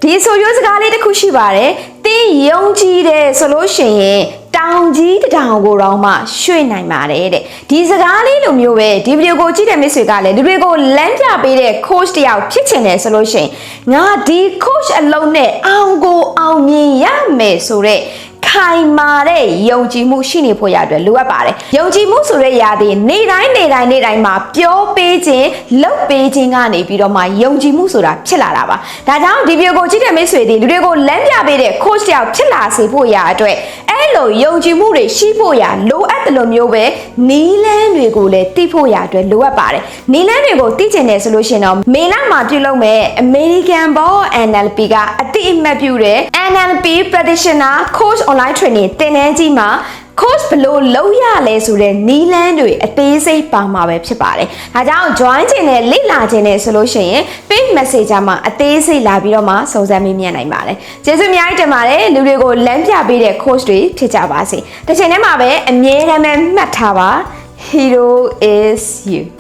ဒီဆိုရိုးစကားလေးတစ်ခုရှိပါတယ်တင်းယုံကြည်တယ်ဆိုလို့ရှိရင်တောင်ကြီးတထောင်ကိုတော့မှရွှေ့နိုင်ပါတယ်တဲ့ဒီစကားလေးလိုမျိုးပဲဒီဗီဒီယိုကိုကြည့်တဲ့မိတ်ဆွေကလည်းလူတွေကိုလမ်းပြပေးတဲ့ coach တယောက်ဖြစ်ချင်တယ်ဆိုလို့ရှိရင်ငါဒီ coach အလုံးနဲ့အောင်ကိုအောင်မြင်ရမယ်ဆိုတဲ့ခိုင်မာတဲ့ယုံကြည်မှုရှိနေဖို့ရအတွက်လိုအပ်ပါတယ်ယုံကြည်မှုဆိုတဲ့ຢာသည်နေ့တိုင်းမှာပြောပေးခြင်းလုပ်ပေးခြင်းကနေပြီးတော့မှယုံကြည်မှုဆိုတာဖြစ်လာတာပါဒါကြောင့်ဒီဗီဒီယိုကိုကြည့်တဲ့မိတ်ဆွေတွေလူတွေကိုလမ်းပြပေးတဲ့ coach တယောက်ဖြစ်လာစေဖို့ရအတွက်အဲ့လိုယုံကြည်မှုတွေရှိဖို့ရလိုအပ်တယ်လို့မျိုးပဲနီးလန်းတွေကိုလည်းသိဖို့ရအတွက်လိုအပ်ပါတယ်နီးလန်းတွေကိုသိချင်တယ်ဆိုလို့ရှိရင်တော့မေလမှာပြုလုပ်မဲ့ American Ball NLP ကအတိအမှတ်ပြုတဲ့ NLP Practitioner Coach Online Training သင်တန်းကြီးမှာ coach ဘလို့လုံးရလဲဆိုတဲ့နီးလန်းတွေအသေးစိတ်ပါမှာပဲဖြစ်ပါတယ်။ဒါကြောင့် join ချင်တဲ့လေ့လာချင်တဲ့ဆိုလို့ရှိရင် page messenger မှာအသေးစိတ်လာပြီးတော့မှစုံစမ်းမေးမြန်းနိုင်ပါတယ်။ကျေးဇူးအများကြီးတင်ပါတယ်လူတွေကိုလမ်းပြပေးတဲ့ coach တွေဖြစ်ကြပါစေ။တစ်ချိန်တည်းမှာပဲအမြဲတမ်းမှတ်ထားပါ Hero is you